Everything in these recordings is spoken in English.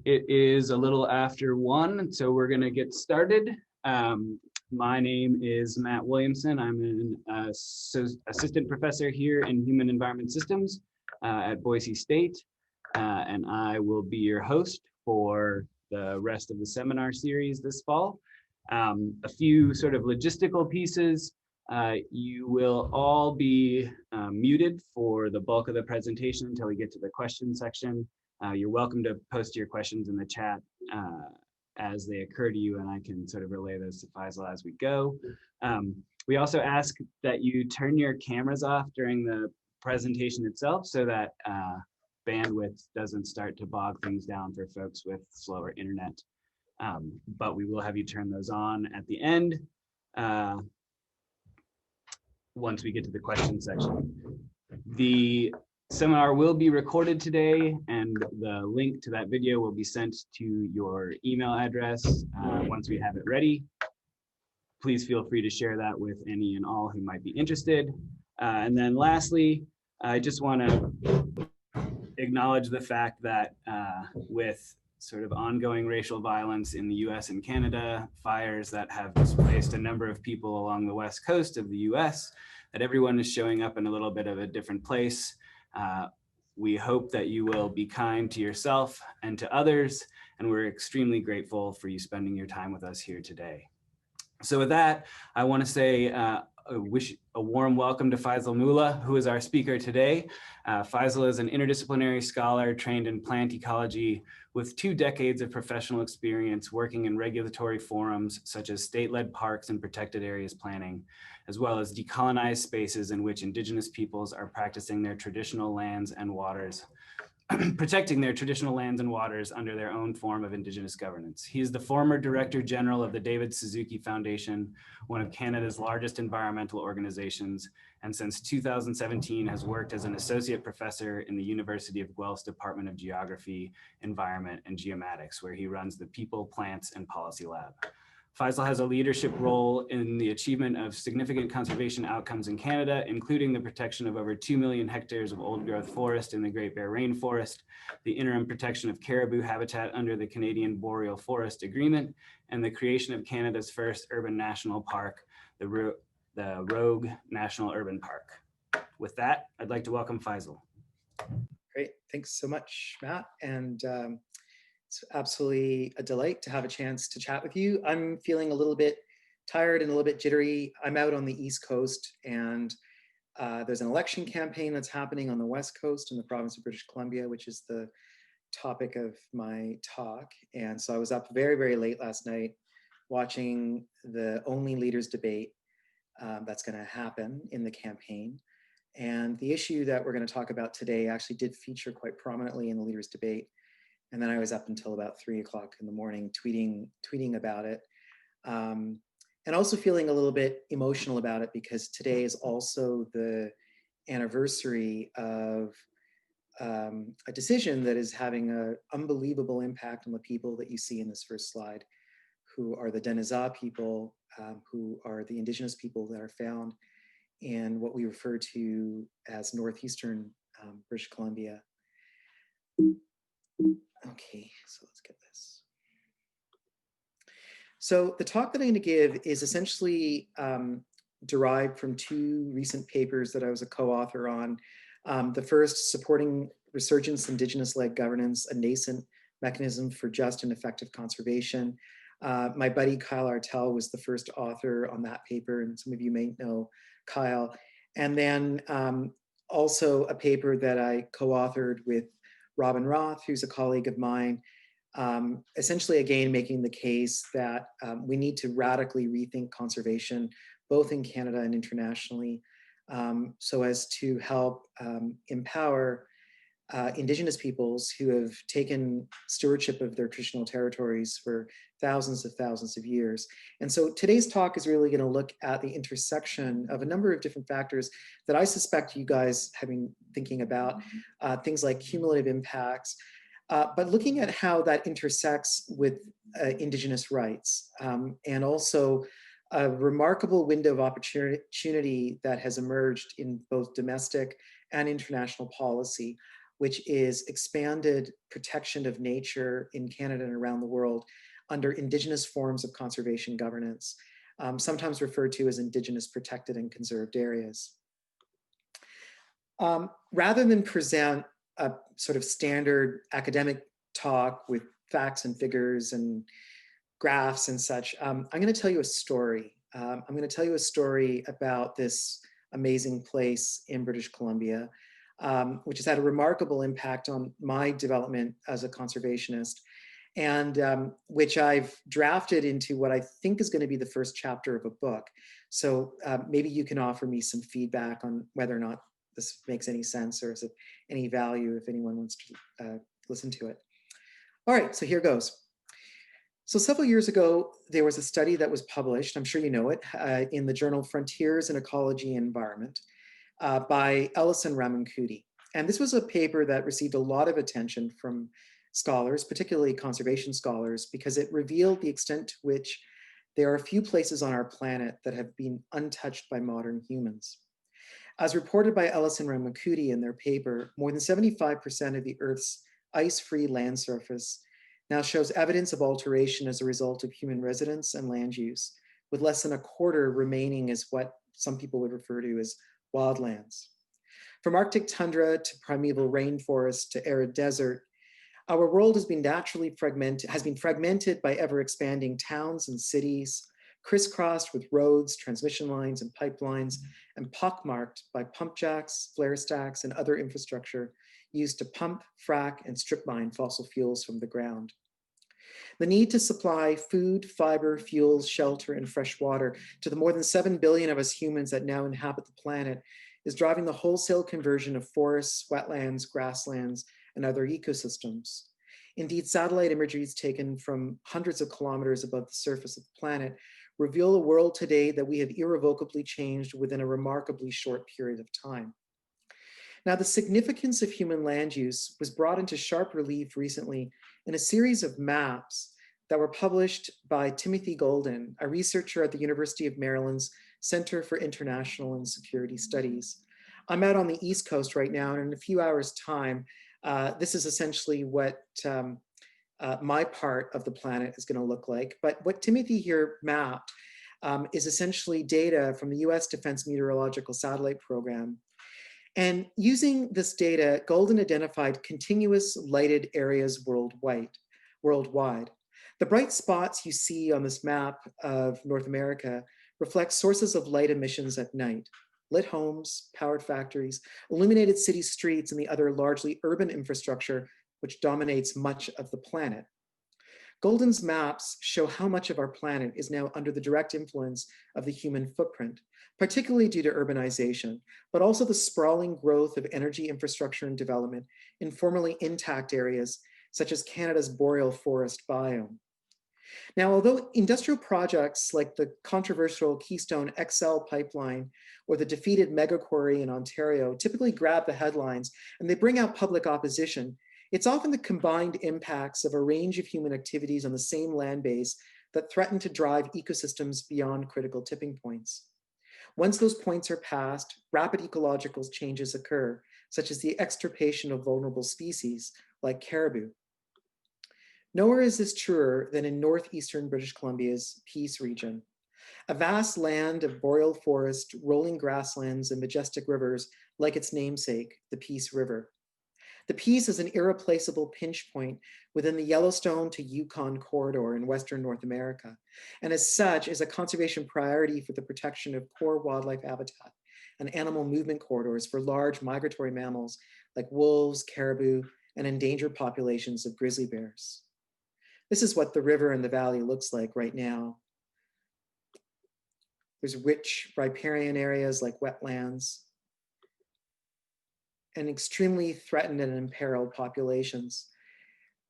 It is a little after 1, so we're going to get started. My name is Matt Williamson. I'm an assistant professor here in Human Environment Systems at Boise State, and I will be your host for the rest of the seminar series this fall. A few sort of logistical pieces. You will all be muted for the bulk of the presentation until we get to the question section. You're welcome to post your questions in the chat as they occur to you, and I can sort of relay those to Faisal as we go. We also ask that you turn your cameras off during the presentation itself so that bandwidth doesn't start to bog things down for folks with slower internet. But we will have you turn those on at the end once we get to the question section. The seminar will be recorded today, and the link to that video will be sent to your email address once we have it ready. Please feel free to share that with any and all who might be interested. And then lastly, I just want to acknowledge the fact that with sort of ongoing racial violence in the US and Canada, fires that have displaced a number of people along the west coast of the US, that everyone is showing up in a little bit of a different place. We hope that you will be kind to yourself and to others, and we're extremely grateful for you spending your time with us here today. So with that, I want to say wish a warm welcome to Faisal Moola, who is our speaker today. Faisal is an interdisciplinary scholar trained in plant ecology with 2 decades of professional experience working in regulatory forums such as state-led parks and protected areas planning, as well as decolonized spaces in which Indigenous peoples are practicing their traditional lands and waters, protecting their traditional lands and waters under their own form of Indigenous governance. He is the former Director General of the David Suzuki Foundation, one of Canada's largest environmental organizations, and since 2017 has worked as an associate professor in the University of Guelph's Department of Geography, Environment, and Geomatics, where he runs the People, Plants, and Policy Lab. Faisal has a leadership role in the achievement of significant conservation outcomes in Canada, including the protection of over 2 million hectares of old growth forest in the Great Bear Rainforest, the interim protection of caribou habitat under the Canadian Boreal Forest Agreement, and the creation of Canada's first urban national park, the Rogue National Urban Park. With that, I'd like to welcome Faisal. Great, thanks so much, Matt. And it's absolutely a delight to have a chance to chat with you. I'm feeling a little bit tired and a little bit jittery. I'm out on the East Coast, and there's an election campaign that's happening on the West Coast in the province of British Columbia, which is the topic of my talk. And so I was up very, very late last night watching the only leaders debate that's going to happen in the campaign. And the issue that we're going to talk about today actually did feature quite prominently in the leaders debate. And then I was up until about 3 o'clock in the morning tweeting about it. And also feeling a little bit emotional about it because today is also the anniversary of a decision that is having an unbelievable impact on the people that you see in this first slide, who are the Denizah people, who are the Indigenous people that are found in what we refer to as northeastern British Columbia. Okay, so let's get this. So the talk that I'm going to give is essentially derived from 2 recent papers that I was a co-author on. The first, Supporting Resurgence Indigenous-Led Governance, a Nascent Mechanism for Just and Effective Conservation. My buddy Kyle Artel was the first author on that paper, and some of you may know Kyle. And then also a paper that I co-authored with Robin Roth, who's a colleague of mine, essentially again making the case that we need to radically rethink conservation, both in Canada and internationally, so as to help empower Indigenous peoples who have taken stewardship of their traditional territories for thousands of years. And so today's talk is really going to look at the intersection of a number of different factors that I suspect you guys have been thinking about, things like cumulative impacts, but looking at how that intersects with Indigenous rights, and also a remarkable window of opportunity that has emerged in both domestic and international policy. which is expanded protection of nature in Canada and around the world under Indigenous forms of conservation governance, sometimes referred to as Indigenous protected and conserved areas. Rather than present a sort of standard academic talk with facts and figures and graphs and such, I'm going to tell you a story. I'm going to tell you a story about this amazing place in British Columbia, which has had a remarkable impact on my development as a conservationist, and which I've drafted into what I think is going to be the first chapter of a book. So maybe you can offer me some feedback on whether or not this makes any sense or is of any value if anyone wants to listen to it. All right, so here goes. So several years ago, there was a study that was published, I'm sure you know it, in the journal Frontiers in Ecology and Environment by Ellis and Ramankutty. And this was a paper that received a lot of attention from scholars, particularly conservation scholars, because it revealed the extent to which there are a few places on our planet that have been untouched by modern humans. As reported by Ellis and Ramankutty in their paper, more than 75% of the Earth's ice-free land surface now shows evidence of alteration as a result of human residence and land use, with less than a quarter remaining as what some people would refer to as wildlands. From Arctic tundra to primeval rainforest to arid desert, our world has been fragmented by ever-expanding towns and cities, crisscrossed with roads, transmission lines, and pipelines, and pockmarked by pump jacks, flare stacks, and other infrastructure used to pump, frack, and strip mine fossil fuels from the ground. The need to supply food, fiber, fuels, shelter, and fresh water to the more than 7 billion of us humans that now inhabit the planet is driving the wholesale conversion of forests, wetlands, grasslands, and other ecosystems. Indeed, satellite imageries taken from hundreds of kilometers above the surface of the planet reveal a world today that we have irrevocably changed within a remarkably short period of time. Now, the significance of human land use was brought into sharp relief recently in a series of maps that were published by Timothy Golden, a researcher at the University of Maryland's Center for International and Security Studies. I'm out on the East Coast right now, and in a few hours' time, this is essentially what my part of the planet is going to look like. But what Timothy here mapped is essentially data from the US Defense Meteorological Satellite Program. And using this data, Golden identified continuous lighted areas worldwide. The bright spots you see on this map of North America reflect sources of light emissions at night: lit homes, powered factories, illuminated city streets, and the other largely urban infrastructure which dominates much of the planet. Golden's maps show how much of our planet is now under the direct influence of the human footprint, particularly due to urbanization, but also the sprawling growth of energy infrastructure and development in formerly intact areas, such as Canada's boreal forest biome. Now, although industrial projects like the controversial Keystone XL pipeline or the defeated mega quarry in Ontario typically grab the headlines and they bring out public opposition, it's often the combined impacts of a range of human activities on the same land base that threaten to drive ecosystems beyond critical tipping points. Once those points are passed, rapid ecological changes occur, such as the extirpation of vulnerable species like caribou. Nowhere is this truer than in northeastern British Columbia's Peace region. A vast land of boreal forest, rolling grasslands, and majestic rivers like its namesake, the Peace River. The Peace is an irreplaceable pinch point within the Yellowstone to Yukon corridor in Western North America, and as such is a conservation priority for the protection of core wildlife habitat and animal movement corridors for large migratory mammals like wolves, caribou, and endangered populations of grizzly bears. This is what the river and the valley looks like right now. There's rich riparian areas like wetlands, and extremely threatened and imperiled populations.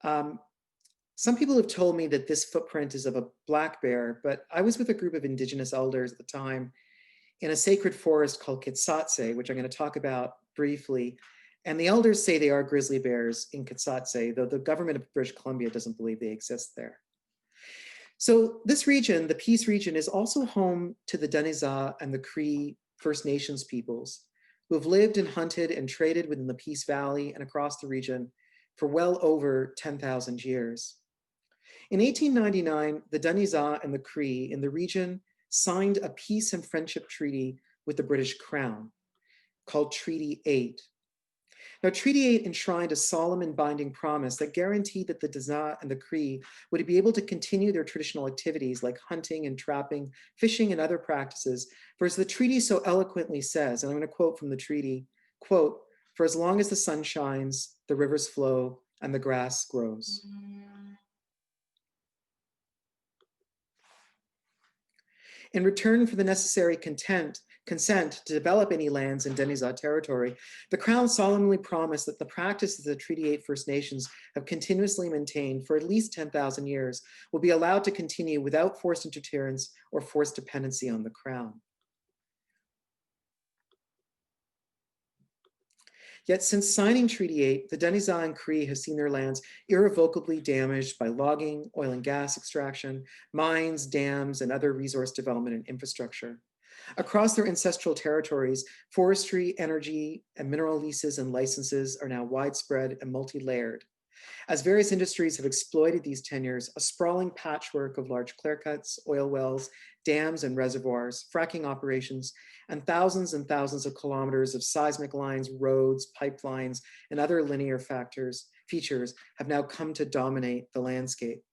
Some people have told me that this footprint is of a black bear, but I was with a group of Indigenous elders at the time in a sacred forest called Kitsatse, which I'm going to talk about briefly. And the elders say they are grizzly bears in Kitsatse, though the government of British Columbia doesn't believe they exist there. So this region, the Peace region, is also home to the Deniza and the Cree First Nations peoples, who have lived and hunted and traded within the Peace Valley and across the region for well over 10,000 years. In 1899, the Danizaa and the Cree in the region signed a peace and friendship treaty with the British Crown called Treaty 8. Now, Treaty 8 enshrined a solemn and binding promise that guaranteed that the Danizaa and the Cree would be able to continue their traditional activities like hunting and trapping, fishing, and other practices. For as the treaty so eloquently says, and I'm going to quote from the treaty, quote, "For as long as the sun shines, the rivers flow, and the grass grows." In return for the necessary consent to develop any lands in Danizaa territory, the Crown solemnly promised that the practices the Treaty 8 First Nations have continuously maintained for at least 10,000 years will be allowed to continue without forced interference or forced dependency on the Crown. Yet since signing Treaty 8, the Danizaa and Cree have seen their lands irrevocably damaged by logging, oil and gas extraction, mines, dams, and other resource development and infrastructure. Across their ancestral territories, forestry, energy, and mineral leases and licenses are now widespread and multi-layered. As various industries have exploited these tenures, a sprawling patchwork of large clear cuts, oil wells, dams and reservoirs, fracking operations, and thousands of kilometers of seismic lines, roads, pipelines, and other linear features have now come to dominate the landscape.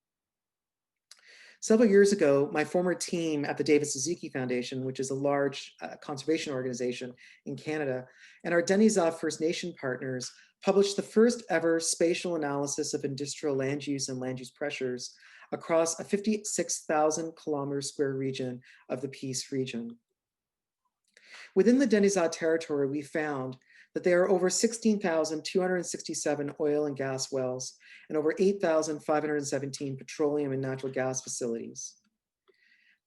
Several years ago, my former team at the David Suzuki Foundation, which is a large conservation organization in Canada, and our Danizaa First Nation partners published the first ever spatial analysis of industrial land use and land use pressures across a 56,000 kilometer square region of the Peace region. Within the Danizaa territory, we found that there are over 16,267 oil and gas wells and over 8,517 petroleum and natural gas facilities.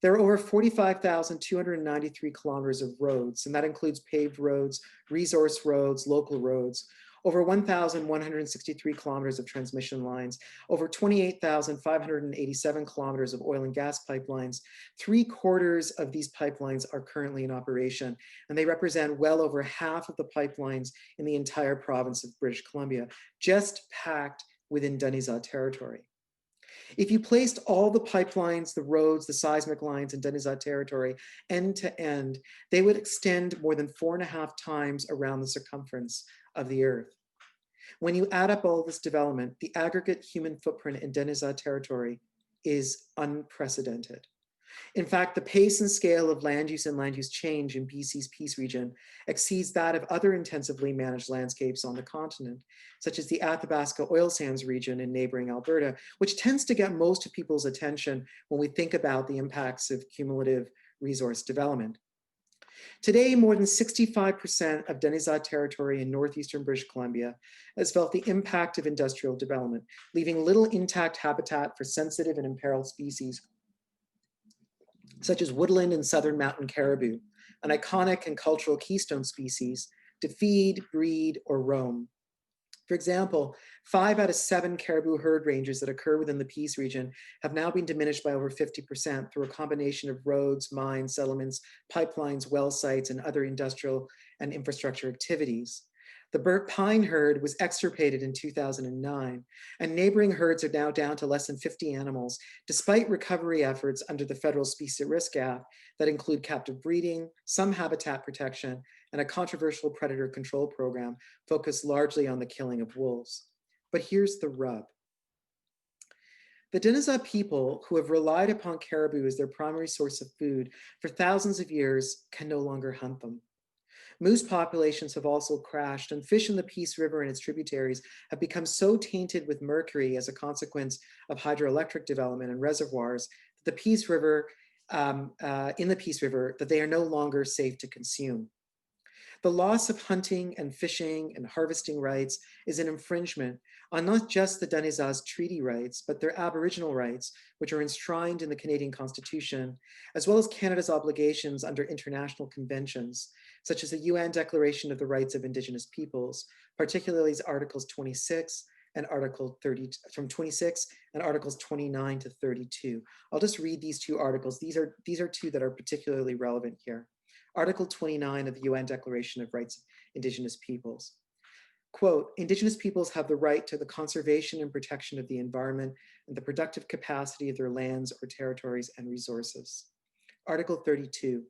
There are over 45,293 kilometers of roads, and that includes paved roads, resource roads, local roads, over 1,163 kilometers of transmission lines, over 28,587 kilometers of oil and gas pipelines. 3/4 of these pipelines are currently in operation, and they represent well over half of the pipelines in the entire province of British Columbia, just packed within Danizaa territory. If you placed all the pipelines, the roads, the seismic lines in Danizaa territory end to end, they would extend more than 4.5 times around the circumference of the Earth. When you add up all this development, the aggregate human footprint in Danizaa territory is unprecedented. In fact, the pace and scale of land use and land use change in BC's Peace region exceeds that of other intensively managed landscapes on the continent, such as the Athabasca oil sands region in neighboring Alberta, which tends to get most of people's attention when we think about the impacts of cumulative resource development. Today, more than 65% of Danizaa territory in northeastern British Columbia has felt the impact of industrial development, leaving little intact habitat for sensitive and imperiled species, such as woodland and southern mountain caribou, an iconic and cultural keystone species, to feed, breed, or roam. For example, 5 out of 7 caribou herd ranges that occur within the Peace region have now been diminished by over 50% through a combination of roads, mines, settlements, pipelines, well sites, and other industrial and infrastructure activities. The Burnt Pine herd was extirpated in 2009, and neighboring herds are now down to less than 50 animals, despite recovery efforts under the Federal Species at Risk Act that include captive breeding, some habitat protection, and a controversial predator control program focused largely on the killing of wolves. But here's the rub. The Danizaa people, who have relied upon caribou as their primary source of food for thousands of years, can no longer hunt them. Moose populations have also crashed, and fish in the Peace River and its tributaries have become so tainted with mercury as a consequence of hydroelectric development and reservoirs that the Peace River, that they are no longer safe to consume. The loss of hunting and fishing and harvesting rights is an infringement on not just the Danizaa's treaty rights, but their Aboriginal rights, which are enshrined in the Canadian Constitution, as well as Canada's obligations under international conventions, such as the UN Declaration of the Rights of Indigenous Peoples, particularly Articles 26 and Article 30, from 26 and Articles 29 to 32. I'll just read these two articles. These are two that are particularly relevant here. Article 29 of the UN Declaration of Rights of Indigenous Peoples. Quote, Indigenous peoples have the right to the conservation and protection of the environment and the productive capacity of their lands or territories and resources. Article 32,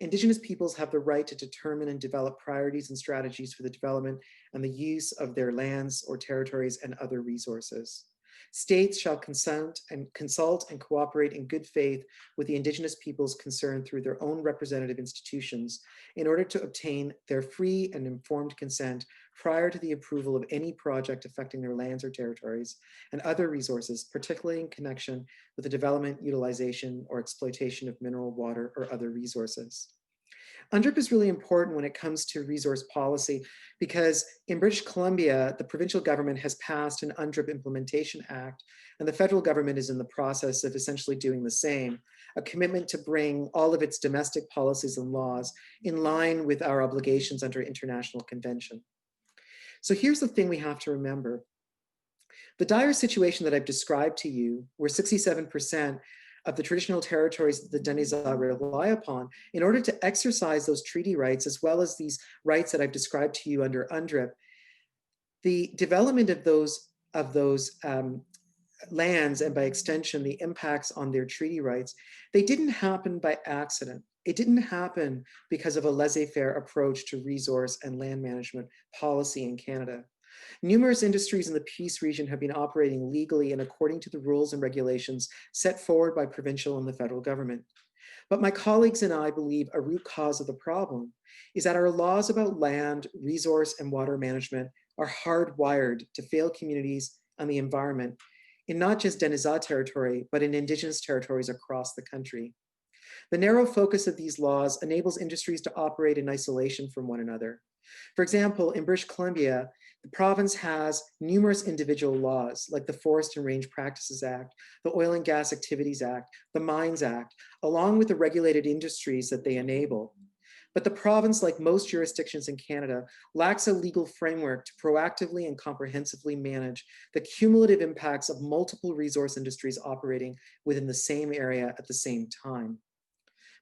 Indigenous peoples have the right to determine and develop priorities and strategies for the development and the use of their lands or territories and other resources. States shall consult and cooperate in good faith with the Indigenous peoples concerned through their own representative institutions in order to obtain their free and informed consent prior to the approval of any project affecting their lands or territories and other resources, particularly in connection with the development, utilization, or exploitation of mineral, water, or other resources. UNDRIP is really important when it comes to resource policy because in British Columbia, the provincial government has passed an UNDRIP Implementation Act, and the federal government is in the process of essentially doing the same, a commitment to bring all of its domestic policies and laws in line with our obligations under international convention. So here's the thing we have to remember. The dire situation that I've described to you, where 67% of the traditional territories that the Denisah rely upon, in order to exercise those treaty rights, as well as these rights that I've described to you under UNDRIP, the development of those lands, and by extension, the impacts on their treaty rights, they didn't happen by accident. It didn't happen because of a laissez-faire approach to resource and land management policy in Canada. Numerous industries in the Peace region have been operating legally and according to the rules and regulations set forward by provincial and the federal government. But my colleagues and I believe a root cause of the problem is that our laws about land, resource, and water management are hardwired to fail communities and the environment in not just Denisah territory, but in Indigenous territories across the country. The narrow focus of these laws enables industries to operate in isolation from one another. For example, in British Columbia, the province has numerous individual laws like the Forest and Range Practices Act, the Oil and Gas Activities Act, the Mines Act, along with the regulated industries that they enable. But the province, like most jurisdictions in Canada, lacks a legal framework to proactively and comprehensively manage the cumulative impacts of multiple resource industries operating within the same area at the same time.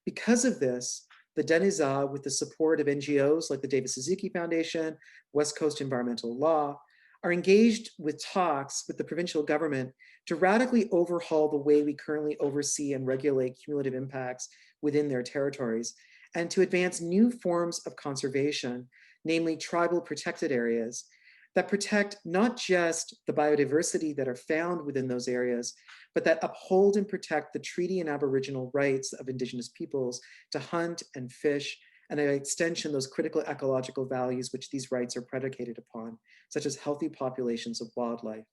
Because of this, the Denisah, with the support of NGOs like the David Suzuki Foundation, West Coast Environmental Law, are engaged with talks with the provincial government to radically overhaul the way we currently oversee and regulate cumulative impacts within their territories, and to advance new forms of conservation, namely tribal protected areas, that protect not just the biodiversity that are found within those areas, but that uphold and protect the treaty and Aboriginal rights of Indigenous peoples to hunt and fish, and by extension, those critical ecological values which these rights are predicated upon, such as healthy populations of wildlife.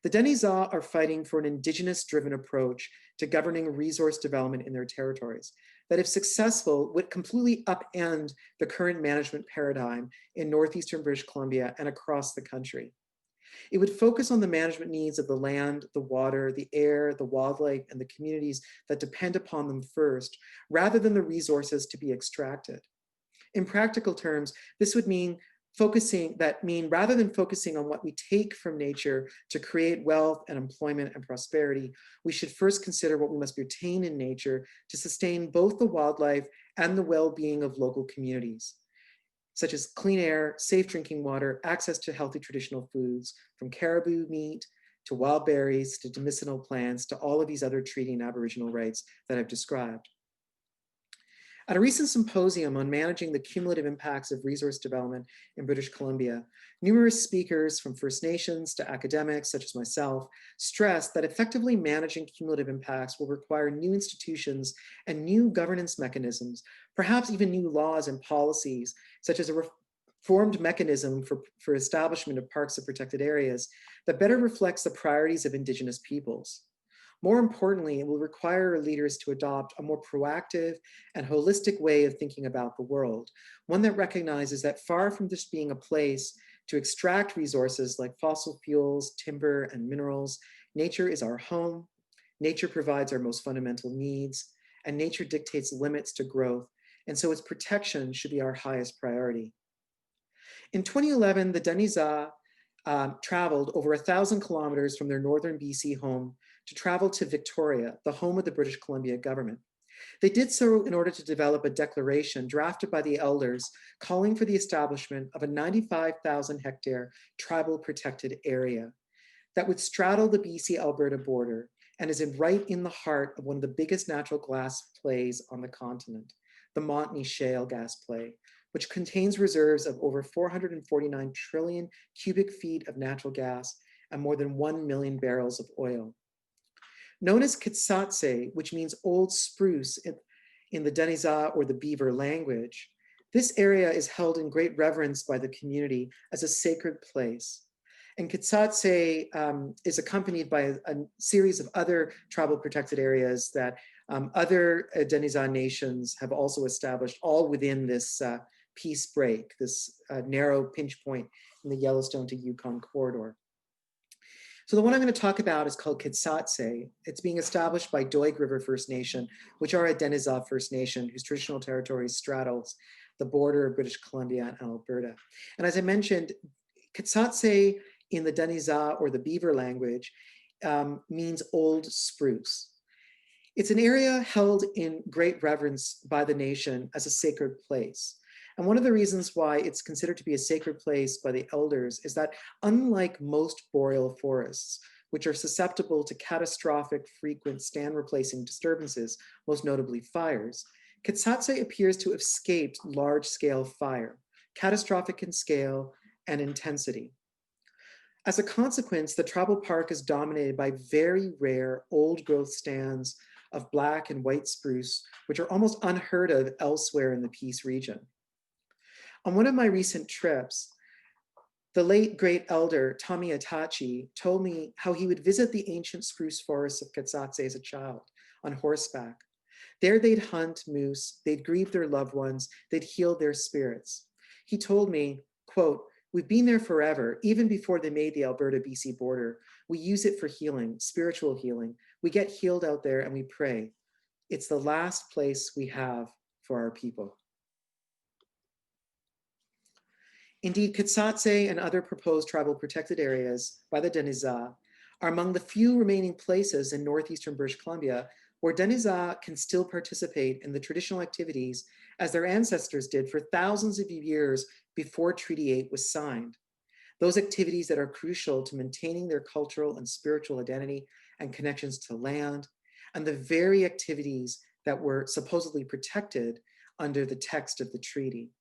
The Denisah are fighting for an Indigenous-driven approach to governing resource development in their territories that, if successful, would completely upend the current management paradigm in northeastern British Columbia and across the country. It would focus on the management needs of the land, the water, the air, the wildlife, and the communities that depend upon them first, rather than the resources to be extracted. In practical terms, this would mean rather than focusing on what we take from nature to create wealth and employment and prosperity, we should first consider what we must retain in nature to sustain both the wildlife and the well-being of local communities, such as clean air, safe drinking water, access to healthy traditional foods, from caribou meat to wild berries to medicinal plants to all of these other treaty and Aboriginal rights that I've described. At a recent symposium on managing the cumulative impacts of resource development in British Columbia, numerous speakers from First Nations to academics such as myself stressed that effectively managing cumulative impacts will require new institutions and new governance mechanisms, perhaps even new laws and policies, such as a reformed mechanism for establishment of parks and protected areas that better reflects the priorities of Indigenous peoples. More importantly, it will require our leaders to adopt a more proactive and holistic way of thinking about the world, one that recognizes that far from just being a place to extract resources like fossil fuels, timber, and minerals, nature is our home, nature provides our most fundamental needs, and nature dictates limits to growth, and so its protection should be our highest priority. In 2011, the Denisah traveled over 1,000 kilometers from their northern BC home to travel to Victoria, the home of the British Columbia government. They did so in order to develop a declaration drafted by the elders calling for the establishment of a 95,000 hectare tribal protected area that would straddle the BC-Alberta border and is right in the heart of one of the biggest natural gas plays on the continent, the Montney Shale gas play, which contains reserves of over 449 trillion cubic feet of natural gas and more than 1 million barrels of oil. Known as Kitsatse, which means old spruce in the Denizah or the Beaver language, this area is held in great reverence by the community as a sacred place. And Kitsatse is accompanied by a series of other tribal protected areas that other Denizah nations have also established, all within this peace break, this narrow pinch point in the Yellowstone to Yukon corridor. So the one I'm going to talk about is called Kitsatse. It's being established by Doig River First Nation, which are a Denizah First Nation whose traditional territory straddles the border of British Columbia and Alberta. And as I mentioned, Kitsatse in the Denizah or the Beaver language means old spruce. It's an area held in great reverence by the nation as a sacred place. And one of the reasons why it's considered to be a sacred place by the elders is that unlike most boreal forests, which are susceptible to catastrophic, frequent stand replacing disturbances, most notably fires, Kitsatse appears to have escaped large-scale fire, catastrophic in scale and intensity. As a consequence, the tribal park is dominated by very rare old growth stands of black and white spruce, which are almost unheard of elsewhere in the Peace region. On one of my recent trips, the late great elder Tommy Atachi told me how he would visit the ancient spruce forests of Kitsatse as a child on horseback. There they'd hunt moose, they'd grieve their loved ones, they'd heal their spirits. He told me, quote, "We've been there forever, even before they made the Alberta-BC border. We use it for healing, spiritual healing. We get healed out there and we pray. It's the last place we have for our people." Indeed, Kitsatse and other proposed tribal protected areas by the Denizah are among the few remaining places in northeastern British Columbia where Denizah can still participate in the traditional activities as their ancestors did for thousands of years before Treaty 8 was signed. Those activities that are crucial to maintaining their cultural and spiritual identity and connections to land, and the very activities that were supposedly protected under the text of the treaty.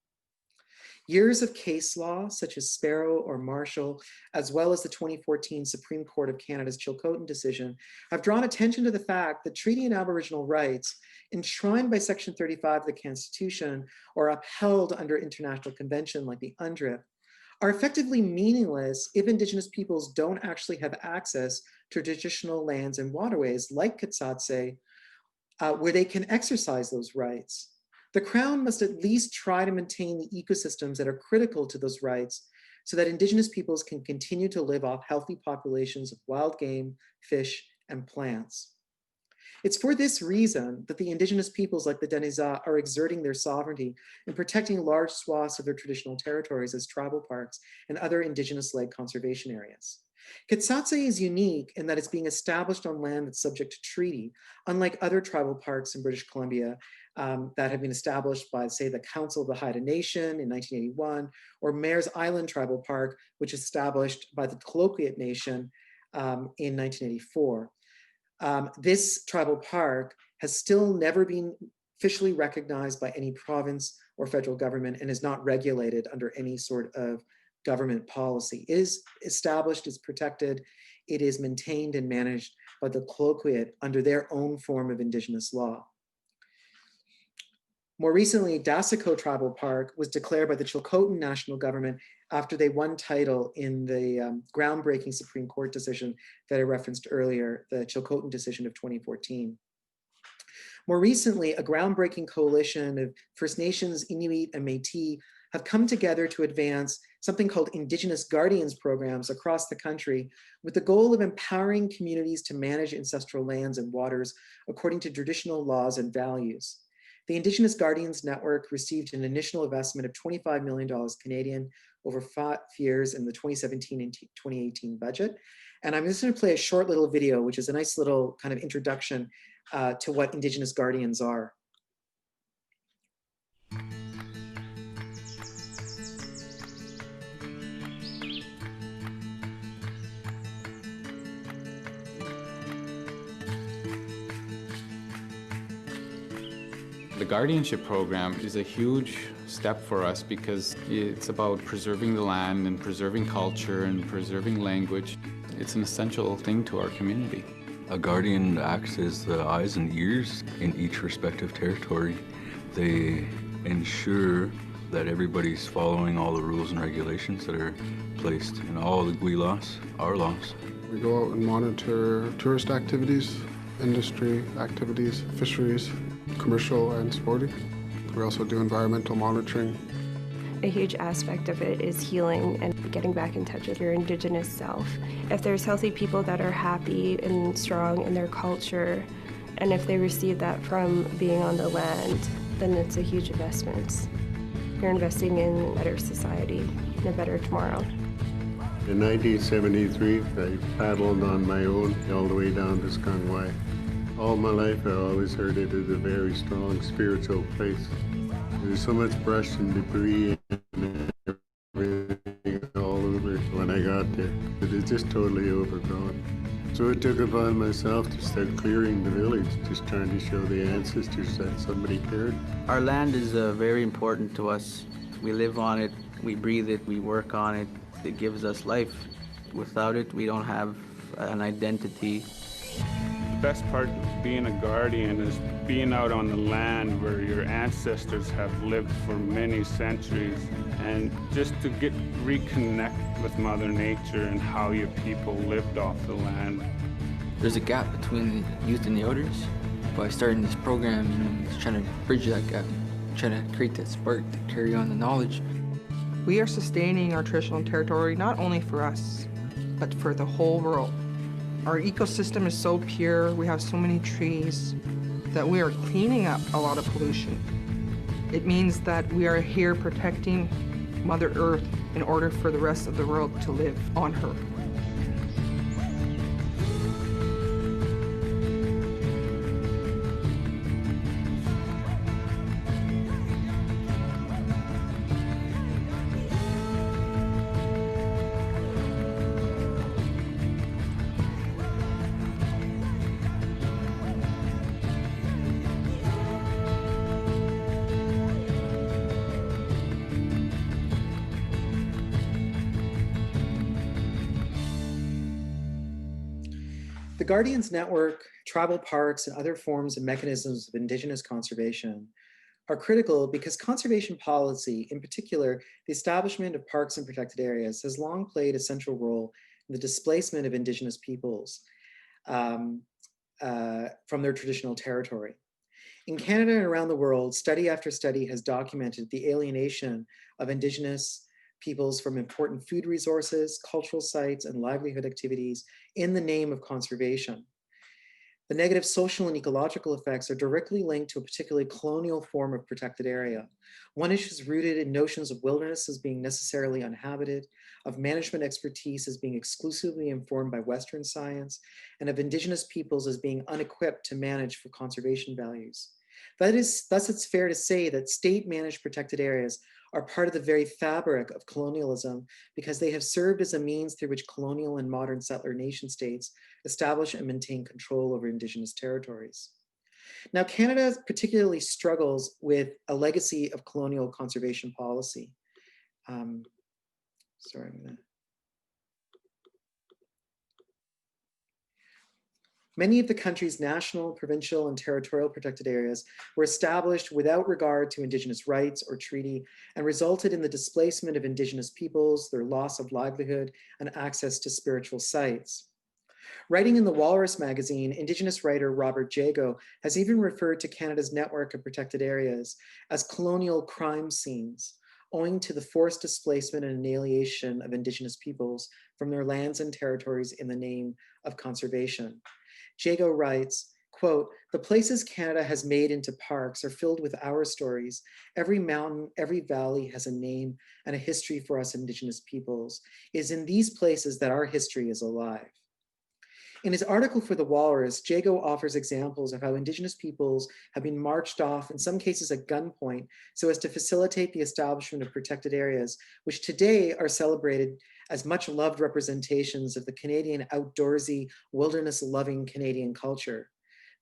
Years of case law, such as Sparrow or Marshall, as well as the 2014 Supreme Court of Canada's Chilcotin decision, have drawn attention to the fact that treaty and Aboriginal rights enshrined by Section 35 of the Constitution or upheld under international convention like the UNDRIP are effectively meaningless if Indigenous peoples don't actually have access to traditional lands and waterways like Kitsatse, where they can exercise those rights. The Crown must at least try to maintain the ecosystems that are critical to those rights so that Indigenous peoples can continue to live off healthy populations of wild game, fish, and plants. It's for this reason that the Indigenous peoples like the Denizah are exerting their sovereignty and protecting large swaths of their traditional territories as tribal parks and other Indigenous-led conservation areas. Kitsatse is unique in that it's being established on land that's subject to treaty, unlike other tribal parks in British Columbia that have been established by, say, the Council of the Haida Nation in 1981, or Mares Island Tribal Park, which was established by the Colloquiet Nation in 1984. This tribal park has still never been officially recognized by any province or federal government and is not regulated under any sort of government policy. It is established, is protected, it is maintained and managed by the Colloquiet under their own form of Indigenous law. More recently, Dasyko Tribal Park was declared by the Chilcotin National Government after they won title in the groundbreaking Supreme Court decision that I referenced earlier, the Chilcotin decision of 2014. More recently, a groundbreaking coalition of First Nations, Inuit, and Métis have come together to advance something called Indigenous Guardians programs across the country with the goal of empowering communities to manage ancestral lands and waters according to traditional laws and values. The Indigenous Guardians Network received an initial investment of $25 million Canadian over 5 years in the 2017 and 2018 budget. And I'm just going to play a short little video, which is a nice little kind of introduction to what Indigenous guardians are. The guardianship program is a huge step for us because it's about preserving the land and preserving culture and preserving language. It's an essential thing to our community. A guardian acts as the eyes and ears in each respective territory. They ensure that everybody's following all the rules and regulations that are placed in all the GUI laws, our laws. We go out and monitor tourist activities, industry activities, fisheries, commercial and sporting. We also do environmental monitoring. A huge aspect of it is healing and getting back in touch with your Indigenous self. If there's healthy people that are happy and strong in their culture, and if they receive that from being on the land, then it's a huge investment. You're investing in a better society and a better tomorrow. In 1973, I paddled on my own all the way down to Skangwai. All my life, I always heard it as a very strong spiritual place. There's so much brush and debris and everything all over when I got there. It is just totally overgrown. So it took upon myself to start clearing the village, just trying to show the ancestors that somebody cared. Our land is very important to us. We live on it, we breathe it, we work on it. It gives us life. Without it, we don't have an identity. The best part of being a guardian is being out on the land where your ancestors have lived for many centuries, and just to reconnect with Mother Nature and how your people lived off the land. There's a gap between the youth and the elders. By starting this program, it's trying to bridge that gap, trying to create that spark to carry on the knowledge. We are sustaining our traditional territory not only for us, but for the whole world. Our ecosystem is so pure, we have so many trees, that we are cleaning up a lot of pollution. It means that we are here protecting Mother Earth in order for the rest of the world to live on her. The Guardians Network, tribal parks, and other forms and mechanisms of Indigenous conservation are critical because conservation policy, in particular, the establishment of parks and protected areas, has long played a central role in the displacement of Indigenous peoples from their traditional territory. In Canada and around the world, study after study has documented the alienation of Indigenous peoples from important food resources, cultural sites, and livelihood activities in the name of conservation. The negative social and ecological effects are directly linked to a particularly colonial form of protected area. One issue is rooted in notions of wilderness as being necessarily uninhabited, of management expertise as being exclusively informed by Western science, and of Indigenous peoples as being unequipped to manage for conservation values. Thus, it's fair to say that state-managed protected areas are part of the very fabric of colonialism because they have served as a means through which colonial and modern settler nation states establish and maintain control over Indigenous territories. Now, Canada particularly struggles with a legacy of colonial conservation policy. Many of the country's national, provincial, and territorial protected areas were established without regard to Indigenous rights or treaty and resulted in the displacement of Indigenous peoples, their loss of livelihood, and access to spiritual sites. Writing in the Walrus magazine, Indigenous writer Robert Jago has even referred to Canada's network of protected areas as colonial crime scenes, owing to the forced displacement and annihilation of Indigenous peoples from their lands and territories in the name of conservation. Jago writes, quote, "The places Canada has made into parks are filled with our stories. Every mountain, every valley has a name and a history for us Indigenous peoples. It is in these places that our history is alive." In his article for The Walrus, Jago offers examples of how Indigenous peoples have been marched off, in some cases at gunpoint, so as to facilitate the establishment of protected areas, which today are celebrated as much loved representations of the Canadian outdoorsy, wilderness-loving Canadian culture.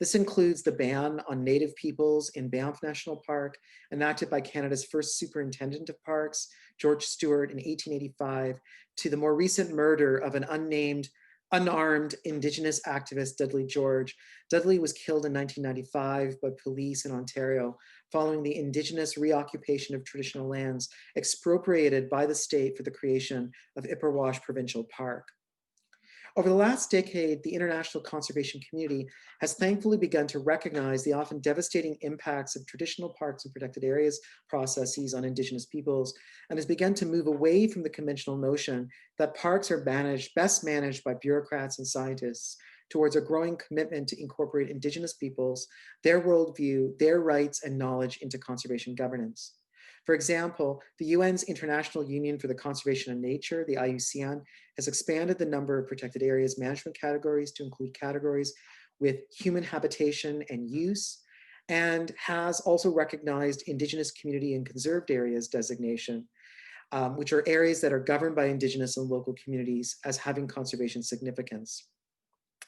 This includes the ban on Native peoples in Banff National Park, enacted by Canada's first Superintendent of Parks, George Stewart, in 1885, to the more recent murder of an unarmed Indigenous activist, Dudley George. Dudley was killed in 1995 by police in Ontario following the Indigenous reoccupation of traditional lands expropriated by the state for the creation of Ipperwash Provincial Park. Over the last decade, the international conservation community has thankfully begun to recognize the often devastating impacts of traditional parks and protected areas processes on Indigenous peoples, and has begun to move away from the conventional notion that parks are best managed by bureaucrats and scientists, towards a growing commitment to incorporate Indigenous peoples, their worldview, their rights, and knowledge into conservation governance. For example, the UN's International Union for the Conservation of Nature, the IUCN, has expanded the number of protected areas management categories to include categories with human habitation and use, and has also recognized Indigenous community and conserved areas designation, which are areas that are governed by Indigenous and local communities as having conservation significance.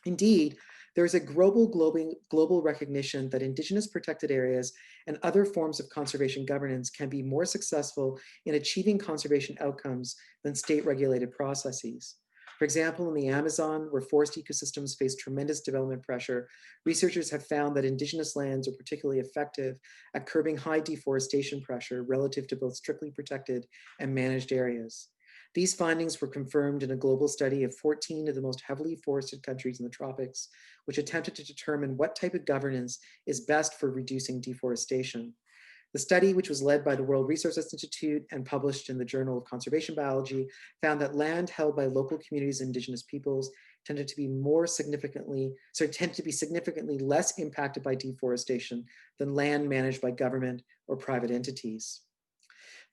Indeed, there is a global recognition that Indigenous protected areas and other forms of conservation governance can be more successful in achieving conservation outcomes than state-regulated processes. For example, in the Amazon, where forest ecosystems face tremendous development pressure, researchers have found that Indigenous lands are particularly effective at curbing high deforestation pressure relative to both strictly protected and managed areas. These findings were confirmed in a global study of 14 of the most heavily forested countries in the tropics, which attempted to determine what type of governance is best for reducing deforestation. The study, which was led by the World Resources Institute and published in the Journal of Conservation Biology, found that land held by local communities and Indigenous peoples tended to be significantly less impacted by deforestation than land managed by government or private entities.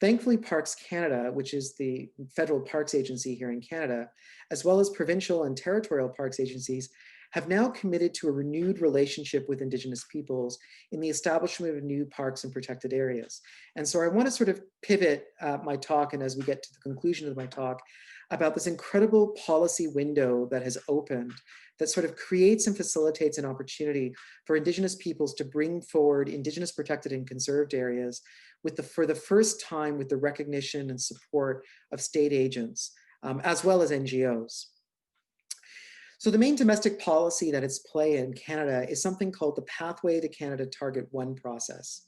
Thankfully, Parks Canada, which is the federal parks agency here in Canada, as well as provincial and territorial parks agencies, have now committed to a renewed relationship with Indigenous peoples in the establishment of new parks and protected areas. And so I want to sort of pivot my talk, and as we get to the conclusion of my talk, about this incredible policy window that has opened that sort of creates and facilitates an opportunity for Indigenous peoples to bring forward Indigenous protected and conserved areas for the first time with the recognition and support of state agents, as well as NGOs. So the main domestic policy that is at play in Canada is something called the Pathway to Canada Target 1 process.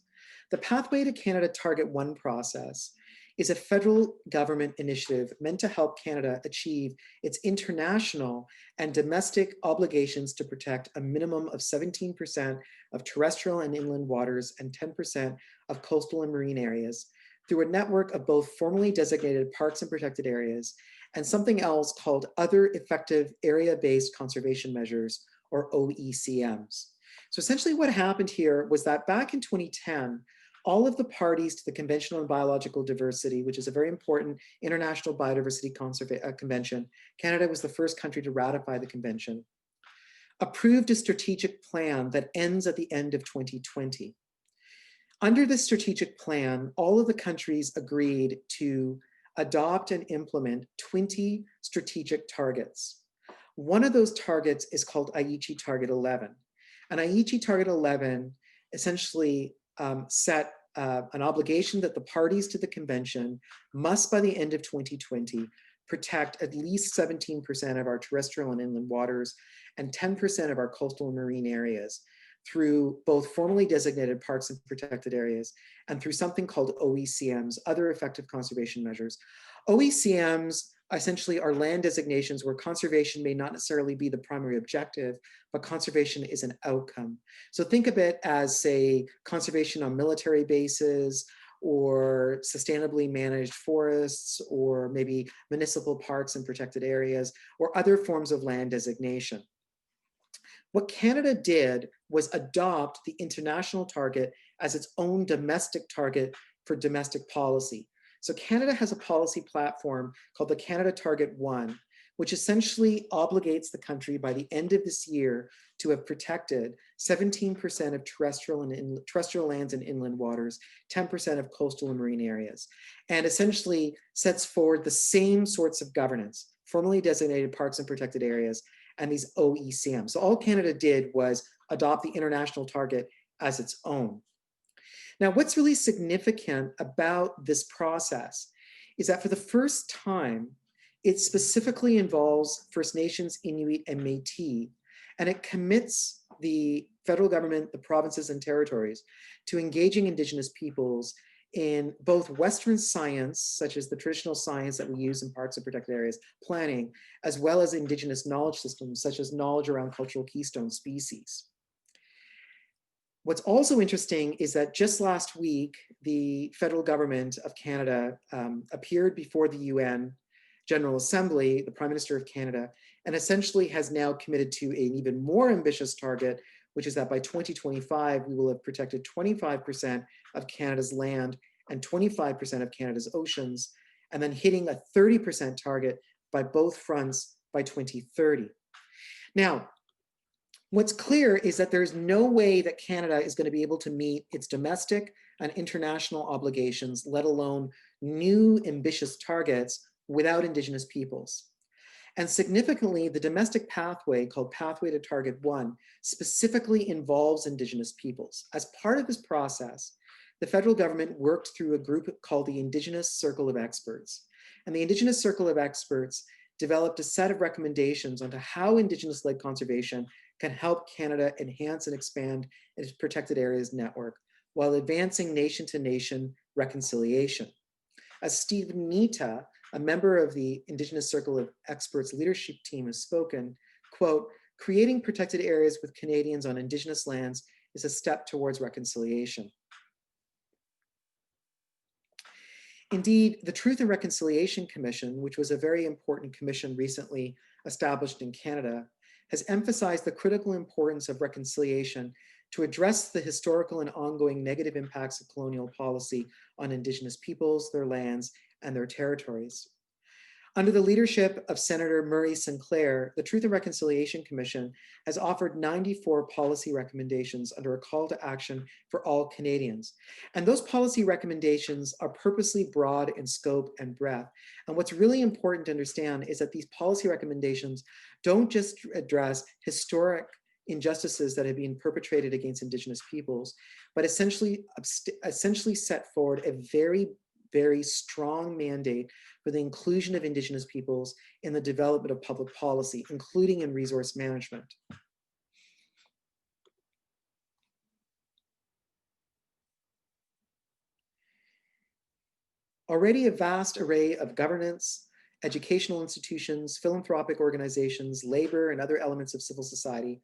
The Pathway to Canada Target 1 process is a federal government initiative meant to help Canada achieve its international and domestic obligations to protect a minimum of 17% of terrestrial and inland waters and 10% of coastal and marine areas through a network of both formally designated parks and protected areas and something else called Other Effective Area-Based Conservation Measures, or OECMs. So essentially what happened here was that back in 2010, all of the parties to the Convention on Biological Diversity, which is a very important international biodiversity convention, Canada was the first country to ratify the convention, approved a strategic plan that ends at the end of 2020. Under this strategic plan, all of the countries agreed to adopt and implement 20 strategic targets. One of those targets is called Aichi Target 11. And Aichi Target 11 essentially set an obligation that the parties to the convention must, by the end of 2020, protect at least 17% of our terrestrial and inland waters and 10% of our coastal and marine areas through both formally designated parks and protected areas and through something called OECMs, Other Effective Conservation Measures. OECMs essentially are land designations where conservation may not necessarily be the primary objective, but conservation is an outcome. So think of it as, say, conservation on military bases, or sustainably managed forests, or maybe municipal parks and protected areas, or other forms of land designation. What Canada did was adopt the international target as its own domestic target for domestic policy. So Canada has a policy platform called the Canada Target 1, which essentially obligates the country by the end of this year to have protected 17% of terrestrial lands and inland waters, 10% of coastal and marine areas, and essentially sets forward the same sorts of governance, formally designated parks and protected areas, and these OECM. So all Canada did was adopt the international target as its own. Now, what's really significant about this process is that for the first time, it specifically involves First Nations, Inuit, and Métis, and it commits the federal government, the provinces and territories to engaging Indigenous peoples in both Western science, such as the traditional science that we use in parks and protected areas planning, as well as Indigenous knowledge systems, such as knowledge around cultural keystone species. What's also interesting is that just last week, the federal government of Canada appeared before the UN General Assembly, the Prime Minister of Canada, and essentially has now committed to an even more ambitious target, which is that by 2025, we will have protected 25% of Canada's land and 25% of Canada's oceans, and then hitting a 30% target by both fronts by 2030. Now, what's clear is that there's no way that Canada is going to be able to meet its domestic and international obligations, let alone new ambitious targets, without Indigenous peoples. And significantly, the domestic pathway called Pathway to Target 1 specifically involves Indigenous peoples. As part of this process, the federal government worked through a group called the Indigenous Circle of Experts. And the Indigenous Circle of Experts developed a set of recommendations onto how Indigenous-led conservation can help Canada enhance and expand its protected areas network while advancing nation-to-nation reconciliation. As Stephen Nita, a member of the Indigenous Circle of Experts leadership team, has spoken, quote, "Creating protected areas with Canadians on Indigenous lands is a step towards reconciliation." Indeed, the Truth and Reconciliation Commission, which was a very important commission recently established in Canada, has emphasized the critical importance of reconciliation to address the historical and ongoing negative impacts of colonial policy on Indigenous peoples, their lands, and their territories. Under the leadership of Senator Murray Sinclair, the Truth and Reconciliation Commission has offered 94 policy recommendations under a call to action for all Canadians. And those policy recommendations are purposely broad in scope and breadth. And what's really important to understand is that these policy recommendations don't just address historic injustices that have been perpetrated against Indigenous peoples, but essentially set forward a very strong mandate for the inclusion of Indigenous peoples in the development of public policy, including in resource management. Already a vast array of governance, educational institutions, philanthropic organizations, labor, and other elements of civil society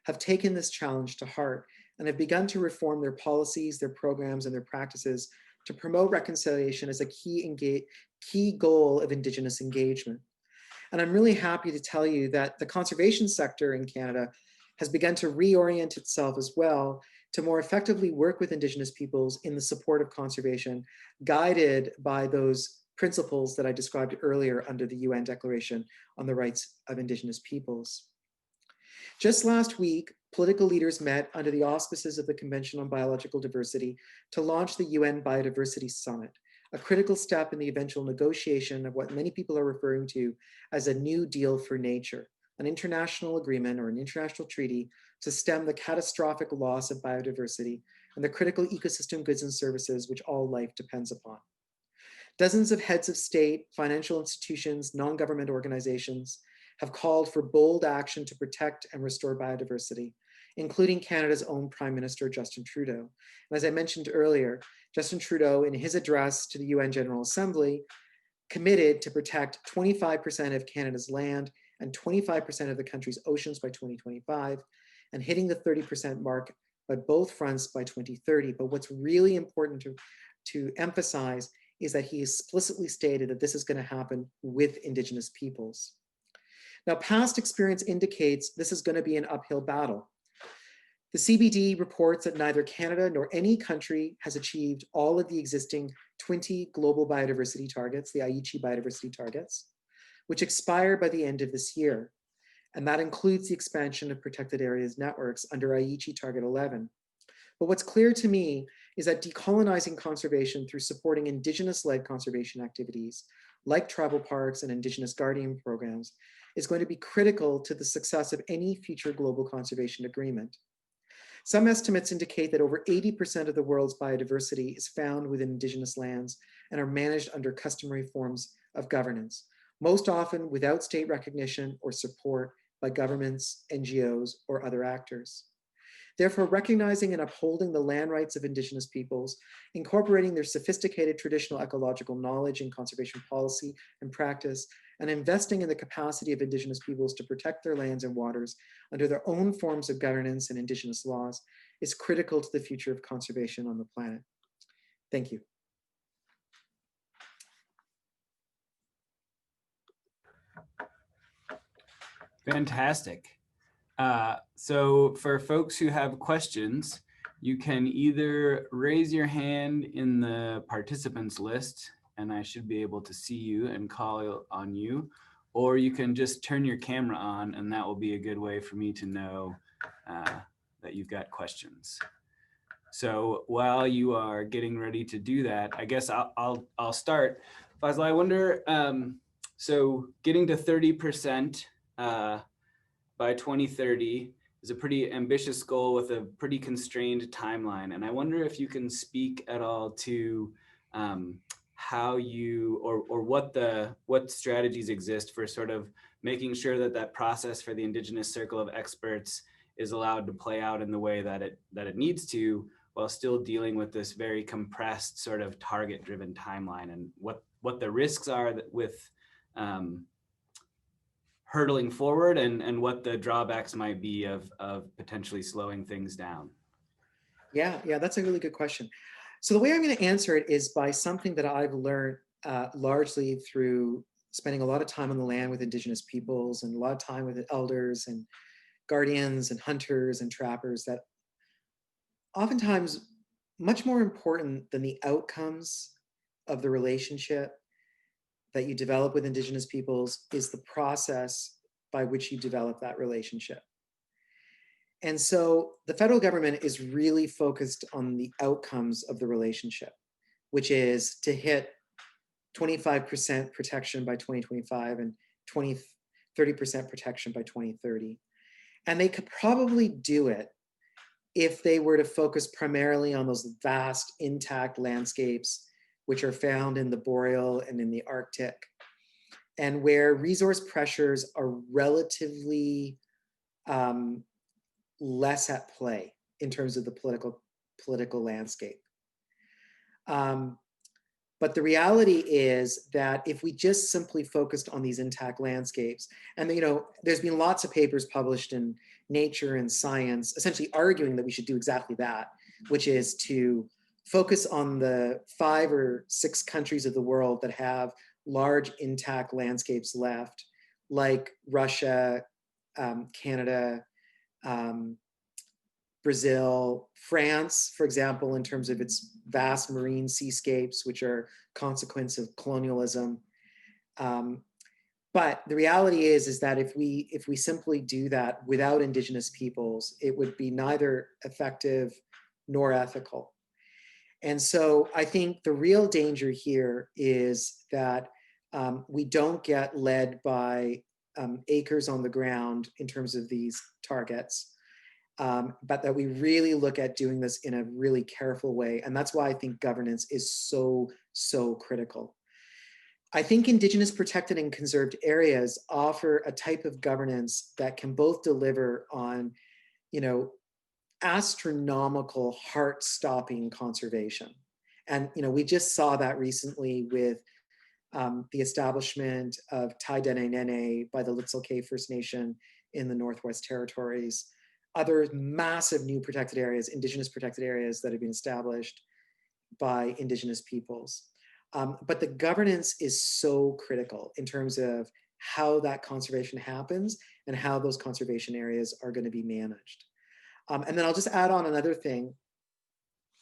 have taken this challenge to heart and have begun to reform their policies, their programs, and their practices to promote reconciliation as a key goal of Indigenous engagement. And I'm really happy to tell you that the conservation sector in Canada has begun to reorient itself as well to more effectively work with Indigenous peoples in the support of conservation, guided by those principles that I described earlier under the UN Declaration on the Rights of Indigenous Peoples. Just last week, political leaders met under the auspices of the Convention on Biological Diversity to launch the UN Biodiversity Summit, a critical step in the eventual negotiation of what many people are referring to as a New Deal for Nature, an international agreement or an international treaty to stem the catastrophic loss of biodiversity and the critical ecosystem goods and services which all life depends upon. Dozens of heads of state, financial institutions, non-government organizations have called for bold action to protect and restore biodiversity, including Canada's own Prime Minister, Justin Trudeau. And as I mentioned earlier, Justin Trudeau, in his address to the UN General Assembly, committed to protect 25% of Canada's land and 25% of the country's oceans by 2025, and hitting the 30% mark by both fronts by 2030. But what's really important to emphasize is that he explicitly stated that this is going to happen with Indigenous peoples. Now, past experience indicates this is going to be an uphill battle. The CBD reports that neither Canada nor any country has achieved all of the existing 20 global biodiversity targets, the Aichi biodiversity targets, which expire by the end of this year. And that includes the expansion of protected areas networks under Aichi Target 11. But what's clear to me is that decolonizing conservation through supporting Indigenous-led conservation activities, like tribal parks and Indigenous guardian programs, is going to be critical to the success of any future global conservation agreement. Some estimates indicate that over 80% of the world's biodiversity is found within Indigenous lands and are managed under customary forms of governance, most often without state recognition or support by governments, NGOs, or other actors. Therefore, recognizing and upholding the land rights of Indigenous peoples, incorporating their sophisticated traditional ecological knowledge in conservation policy and practice, and investing in the capacity of Indigenous peoples to protect their lands and waters under their own forms of governance and Indigenous laws is critical to the future of conservation on the planet. Thank you. Fantastic. So for folks who have questions, you can either raise your hand in the participants list, and I should be able to see you and call on you, or you can just turn your camera on, and that will be a good way for me to know that you've got questions. So while you are getting ready to do that, I guess I'll start. Faisal, I wonder, so getting to 30% by 2030 is a pretty ambitious goal with a pretty constrained timeline. And I wonder if you can speak at all to how you, or what strategies exist for sort of making sure that that process for the Indigenous Circle of Experts is allowed to play out in the way that it needs to, while still dealing with this very compressed sort of target-driven timeline, and what the risks are with hurdling forward, and what the drawbacks might be of potentially slowing things down. Yeah, that's a really good question. So the way I'm going to answer it is by something that I've learned largely through spending a lot of time on the land with Indigenous peoples and a lot of time with elders and guardians and hunters and trappers, that oftentimes much more important than the outcomes of the relationship that you develop with Indigenous peoples is the process by which you develop that relationship. And so the federal government is really focused on the outcomes of the relationship, which is to hit 25% protection by 2025 and 30% protection by 2030. And they could probably do it if they were to focus primarily on those vast intact landscapes which are found in the boreal and in the Arctic, and where resource pressures are relatively less at play in terms of the political landscape. But the reality is that if we just simply focused on these intact landscapes, and there's been lots of papers published in Nature and Science, essentially arguing that we should do exactly that, which is to focus on the 5 or 6 countries of the world that have large intact landscapes left, like Russia, Canada, Brazil, France, for example, in terms of its vast marine seascapes, which are consequence of colonialism. But the reality is that if we simply do that without Indigenous peoples, it would be neither effective nor ethical. And so I think the real danger here is that we don't get led by acres on the ground in terms of these targets, but that we really look at doing this in a really careful way. And that's why I think governance is so critical. I think Indigenous protected and conserved areas offer a type of governance that can both deliver on, astronomical, heart-stopping conservation. And we just saw that recently with the establishment of Tai-Dene-Nene by the Litzel-Kay First Nation in the Northwest Territories, other massive new protected areas, Indigenous protected areas that have been established by Indigenous peoples. But the governance is so critical in terms of how that conservation happens and how those conservation areas are going to be managed. And then I'll just add on another thing,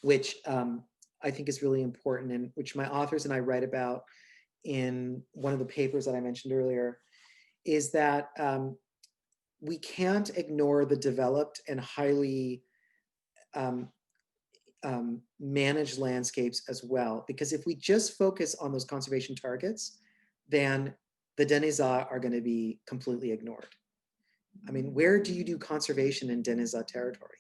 which I think is really important, and which my authors and I write about in one of the papers that I mentioned earlier is that we can't ignore the developed and highly managed landscapes as well, because if we just focus on those conservation targets, then the Denizah are going to be completely ignored. I mean, where do you do conservation in Denizah territory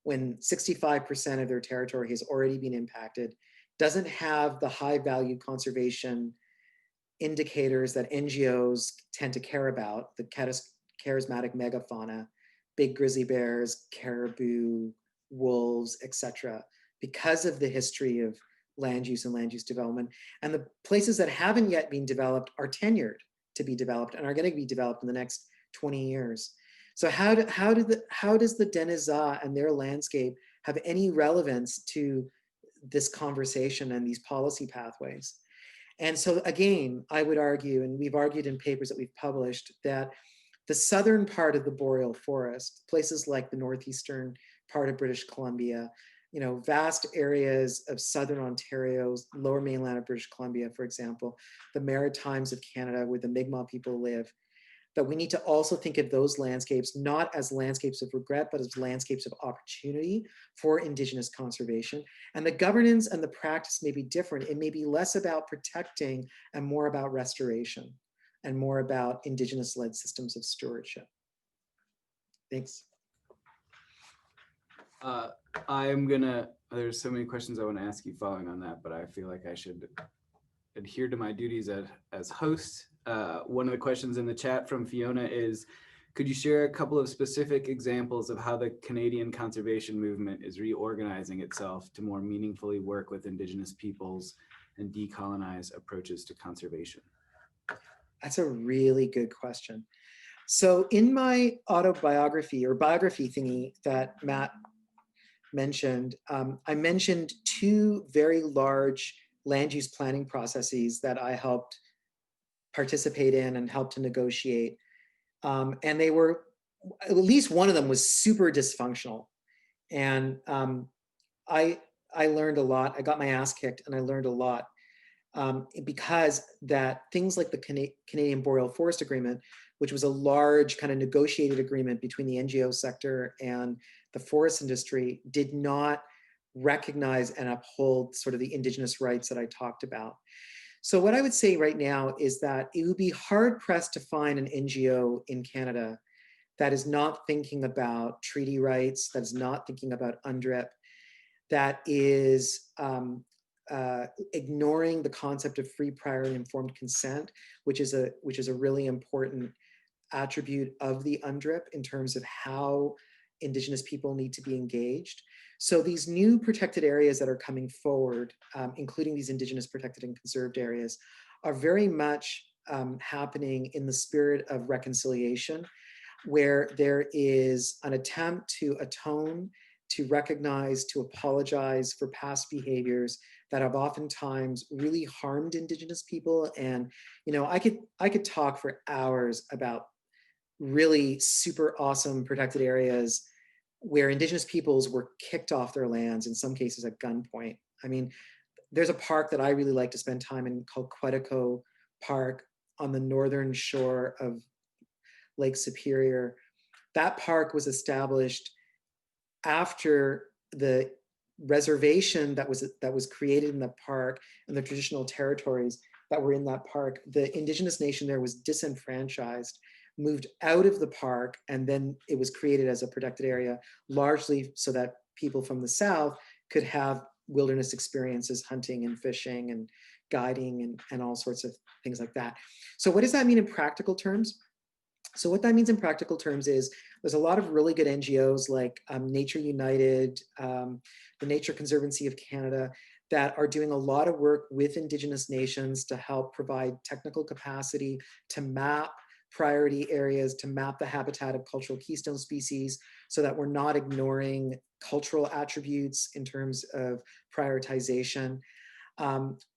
when 65% of their territory has already been impacted, doesn't have the high value conservation indicators that NGOs tend to care about, the charismatic megafauna, big grizzly bears, caribou, wolves, etc., because of the history of land use and land use development. And the places that haven't yet been developed are tenured to be developed and are going to be developed in the next 20 years. So how does the Denizah and their landscape have any relevance to this conversation and these policy pathways? And so again, I would argue, and we've argued in papers that we've published, that the southern part of the boreal forest, places like the northeastern part of British Columbia, you know, vast areas of southern Ontario, lower mainland of British Columbia, for example, the Maritimes of Canada where the Mi'kmaq people live, that we need to also think of those landscapes not as landscapes of regret, but as landscapes of opportunity for Indigenous conservation. And the governance and the practice may be different. It may be less about protecting and more about restoration and more about Indigenous-led systems of stewardship. Thanks. There's so many questions I want to ask you following on that, but I feel like I should adhere to my duties as host. One of the questions in the chat from Fiona is, could you share a couple of specific examples of how the Canadian conservation movement is reorganizing itself to more meaningfully work with Indigenous peoples and decolonize approaches to conservation? That's a really good question. So in my autobiography or biography thingy that Matt mentioned, I mentioned two very large land use planning processes that I helped participate in and helped to negotiate. And they were, at least one of them was super dysfunctional. And I learned a lot. I got my ass kicked and I learned a lot because that things like the Canadian Boreal Forest Agreement, which was a large kind of negotiated agreement between the NGO sector and the forest industry, did not recognize and uphold sort of the Indigenous rights that I talked about. So what I would say right now is that it would be hard pressed to find an NGO in Canada that is not thinking about treaty rights, that is not thinking about UNDRIP, that is ignoring the concept of free, prior, and informed consent, which is a really important attribute of the UNDRIP in terms of how Indigenous people need to be engaged. So these new protected areas that are coming forward, including these Indigenous protected and conserved areas, are very much happening in the spirit of reconciliation, where there is an attempt to atone, to recognize, to apologize for past behaviors that have oftentimes really harmed Indigenous people. And, you know, I could talk for hours about really super awesome protected areas where Indigenous peoples were kicked off their lands, in some cases at gunpoint. I mean, there's a park that I really like to spend time in called Quetico Park on the northern shore of Lake Superior. That park was established after the reservation that was created in the park and the traditional territories that were in that park. The Indigenous nation there was disenfranchised, moved out of the park, and then it was created as a protected area, largely so that people from the south could have wilderness experiences, hunting and fishing and guiding and all sorts of things like that. So what does that mean in practical terms? So what that means in practical terms is there's a lot of really good NGOs like Nature United, the Nature Conservancy of Canada, that are doing a lot of work with Indigenous nations to help provide technical capacity to map priority areas, to map the habitat of cultural keystone species so that we're not ignoring cultural attributes in terms of prioritization.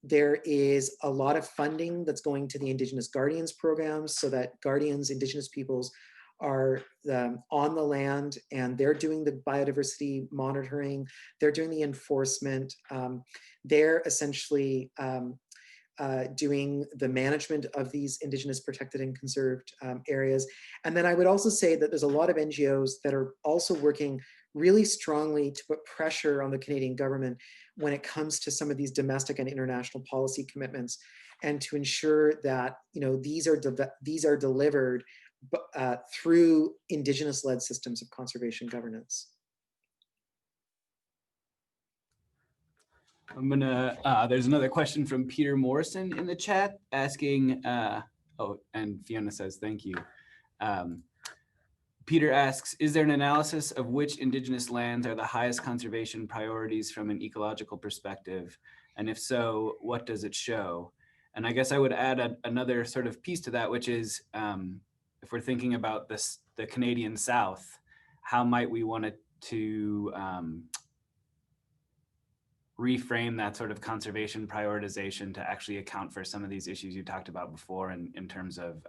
There is a lot of funding that's going to the Indigenous Guardians programs so that guardians, Indigenous peoples, are on the land and they're doing the biodiversity monitoring, they're doing the enforcement, they're essentially doing the management of these Indigenous protected and conserved areas. And then I would also say that there's a lot of NGOs that are also working really strongly to put pressure on the Canadian government when it comes to some of these domestic and international policy commitments, and to ensure that these are delivered through Indigenous-led systems of conservation governance. I'm gonna, there's another question from Peter Morrison in the chat asking, oh, and Fiona says, thank you. Peter asks, is there an analysis of which Indigenous lands are the highest conservation priorities from an ecological perspective? And if so, what does it show? And I guess I would add another sort of piece to that, which is, if we're thinking about the Canadian South, how might we want to reframe that sort of conservation prioritization to actually account for some of these issues you talked about before in terms of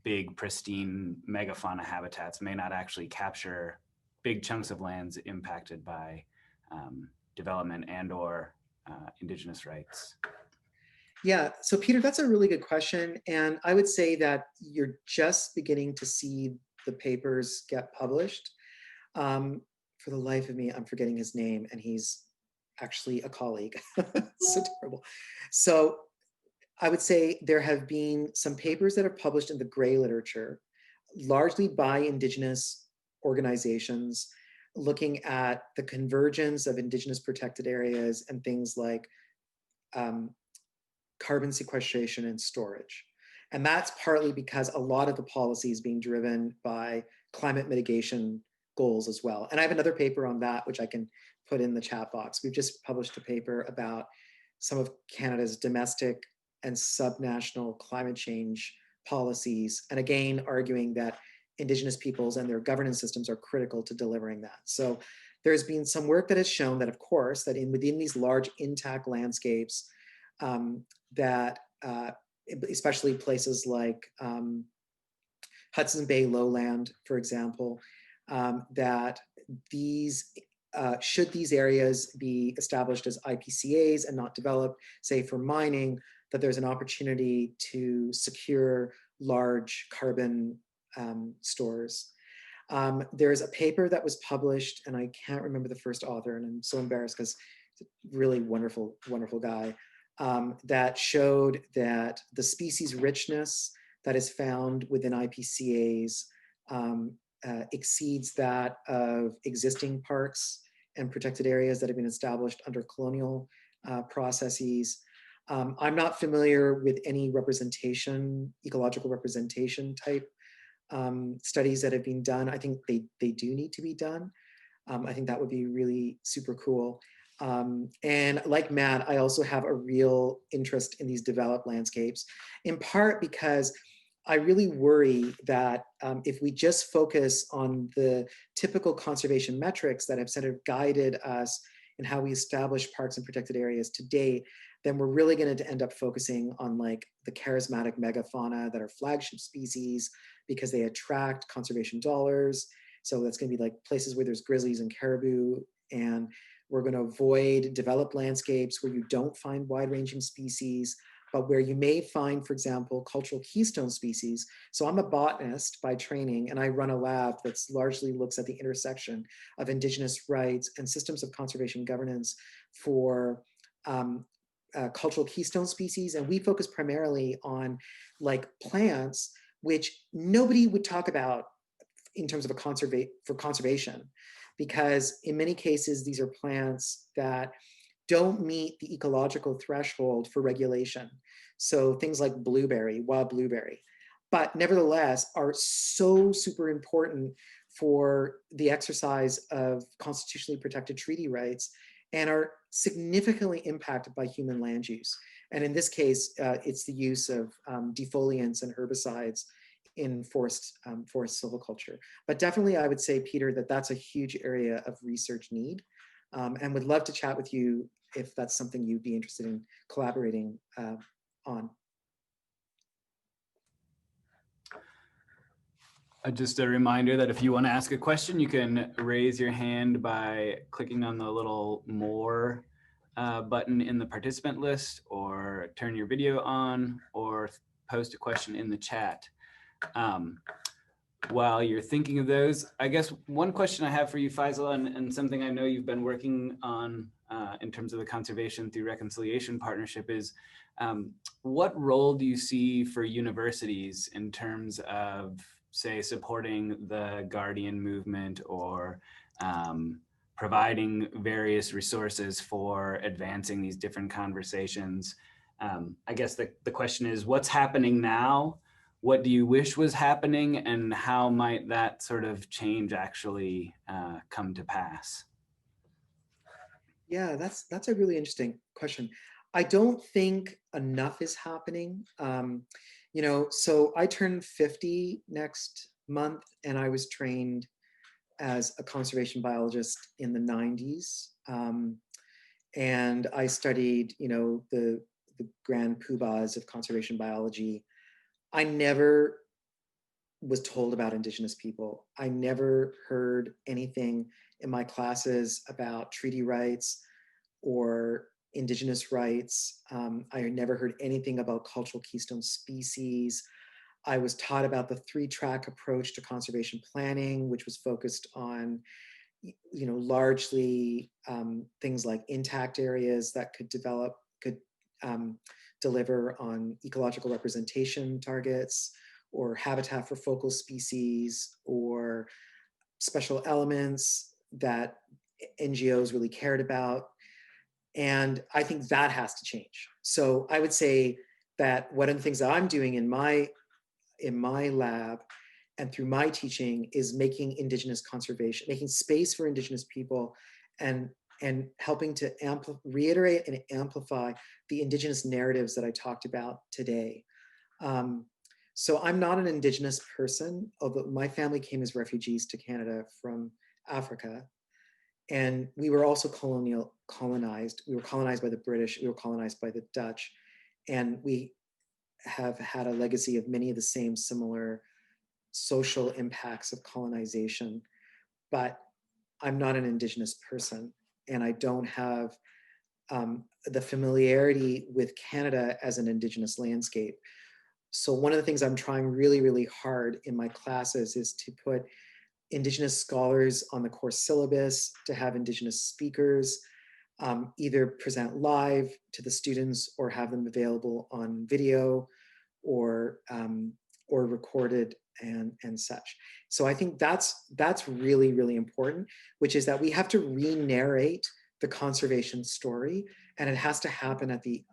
big, pristine megafauna habitats may not actually capture big chunks of lands impacted by development and or Indigenous rights? Yeah, so Peter, that's a really good question. And I would say that you're just beginning to see the papers get published. For the life of me, I'm forgetting his name, and he's actually a colleague. So terrible. So I would say there have been some papers that are published in the gray literature, largely by Indigenous organizations, looking at the convergence of Indigenous protected areas and things like carbon sequestration and storage. And that's partly because a lot of the policy is being driven by climate mitigation goals as well. And I have another paper on that, which I can put in the chat box. We've just published a paper about some of Canada's domestic and subnational climate change policies, and again, arguing that Indigenous peoples and their governance systems are critical to delivering that. So there's been some work that has shown that, of course, that within these large intact landscapes, that especially places like Hudson Bay lowland, for example, that these should these areas be established as IPCAs and not developed, say for mining, that there's an opportunity to secure large carbon stores. There's a paper that was published, and I can't remember the first author, and I'm so embarrassed because he's a really wonderful, wonderful guy, that showed that the species richness that is found within IPCAs exceeds that of existing parks and protected areas that have been established under colonial processes. I'm not familiar with any representation, ecological representation type studies that have been done. I think they do need to be done. I think that would be really super cool. And like Matt, I also have a real interest in these developed landscapes, in part because I really worry that if we just focus on the typical conservation metrics that have sort of guided us in how we establish parks and protected areas to date, then we're really going to end up focusing on like the charismatic megafauna that are flagship species because they attract conservation dollars. So that's going to be like places where there's grizzlies and caribou, and we're going to avoid developed landscapes where you don't find wide-ranging species, but where you may find, for example, cultural keystone species. So I'm a botanist by training, and I run a lab that's largely looks at the intersection of Indigenous rights and systems of conservation governance for cultural keystone species. And we focus primarily on like plants, which nobody would talk about in terms of for conservation, because in many cases, these are plants that don't meet the ecological threshold for regulation. So things like blueberry, wild blueberry, but nevertheless are so super important for the exercise of constitutionally protected treaty rights and are significantly impacted by human land use. And in this case, it's the use of defoliants and herbicides in forest silviculture. But definitely I would say, Peter, that that's a huge area of research need, and would love to chat with you if that's something you'd be interested in collaborating on. Just a reminder that if you want to ask a question, you can raise your hand by clicking on the little more button in the participant list, or turn your video on, or post a question in the chat. While you're thinking of those, I guess one question I have for you, Faisal, and something I know you've been working on in terms of the Conservation Through Reconciliation Partnership is, what role do you see for universities in terms of, say, supporting the Guardian movement, or providing various resources for advancing these different conversations? I guess the question is, what's happening now? What do you wish was happening, and how might that sort of change actually come to pass? Yeah, that's a really interesting question. I don't think enough is happening. You know, so I turned 50 next month, and I was trained as a conservation biologist in the 90s. And I studied, you know, the grand poobahs of conservation biology. I never was told about Indigenous people. I never heard anything in my classes about treaty rights or Indigenous rights. I never heard anything about cultural keystone species. I was taught about the 3-track approach to conservation planning, which was focused on, you know, largely things like intact areas that could deliver on ecological representation targets, or habitat for focal species, or special elements that NGOs really cared about. And I think that has to change. So I would say that one of the things that I'm doing in my lab and through my teaching is making Indigenous conservation, making space for Indigenous people, and helping to reiterate and amplify the Indigenous narratives that I talked about today. So I'm not an Indigenous person, although my family came as refugees to Canada from Africa. And we were also colonized. We were colonized by the British, we were colonized by the Dutch. And we have had a legacy of many of the same similar social impacts of colonization. But I'm not an Indigenous person, and I don't have the familiarity with Canada as an Indigenous landscape. So one of the things I'm trying really, really hard in my classes is to put Indigenous scholars on the course syllabus, to have Indigenous speakers either present live to the students or have them available on video or recorded and such. So I think that's really, really important, which is that we have to re-narrate the conservation story, and it has to happen at the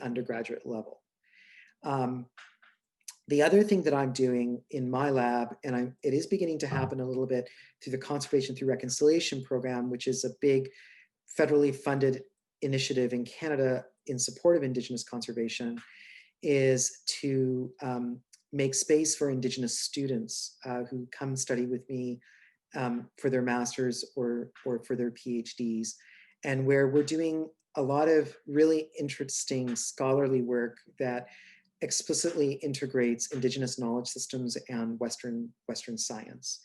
undergraduate level. The other thing that I'm doing in my lab, and it is beginning to happen a little bit through the Conservation Through Reconciliation program, which is a big federally funded initiative in Canada in support of Indigenous conservation, is to make space for Indigenous students who come study with me for their masters or for their PhDs, and where we're doing a lot of really interesting scholarly work that explicitly integrates Indigenous knowledge systems and Western science.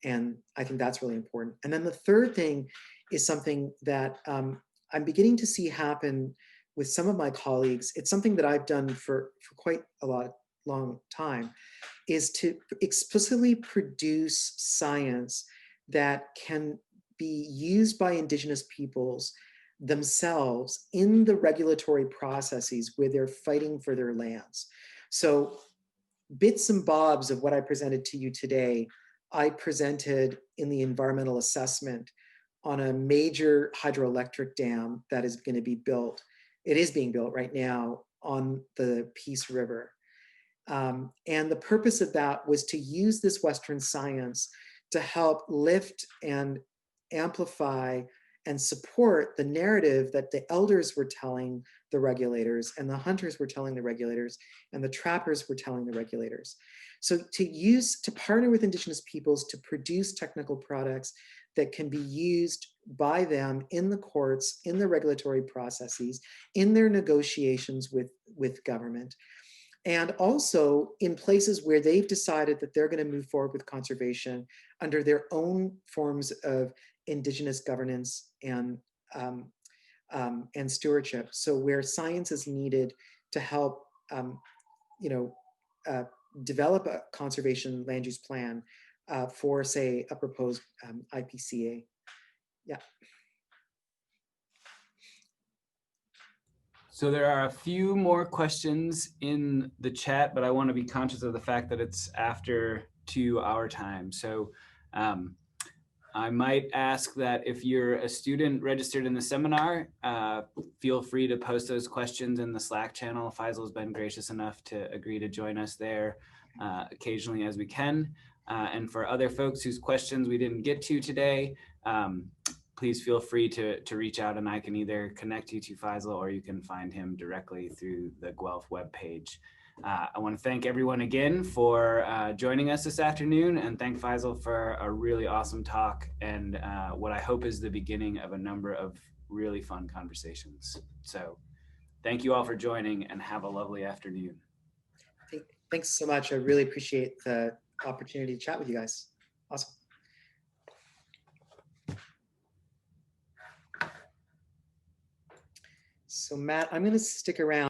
And I think that's really important. And then the third thing is something that I'm beginning to see happen with some of my colleagues. It's something that I've done for quite a long time, is to explicitly produce science that can be used by Indigenous peoples themselves in the regulatory processes where they're fighting for their lands. So bits and bobs of what I presented to you today, I presented in the environmental assessment on a major hydroelectric dam that is going to be built. It is being built right now on the Peace River. And the purpose of that was to use this Western science to help lift and amplify and support the narrative that the elders were telling the regulators, and the hunters were telling the regulators, and the trappers were telling the regulators. So to partner with Indigenous peoples to produce technical products that can be used by them in the courts, in the regulatory processes, in their negotiations with government, and also in places where they've decided that they're going to move forward with conservation under their own forms of Indigenous governance and and stewardship. So where science is needed to help, develop a conservation land use plan for, say, a proposed IPCA. Yeah. So there are a few more questions in the chat, but I want to be conscious of the fact that it's after 2 hour time. So I might ask that if you're a student registered in the seminar, feel free to post those questions in the Slack channel. Faisal's been gracious enough to agree to join us there occasionally as we can. And for other folks whose questions we didn't get to today, please feel free to reach out, and I can either connect you to Faisal or you can find him directly through the Guelph webpage. I want to thank everyone again for joining us this afternoon, and thank Faisal for a really awesome talk and what I hope is the beginning of a number of really fun conversations. So thank you all for joining, and have a lovely afternoon. Thanks so much. I really appreciate the opportunity to chat with you guys. Awesome. So Matt, I'm going to stick around.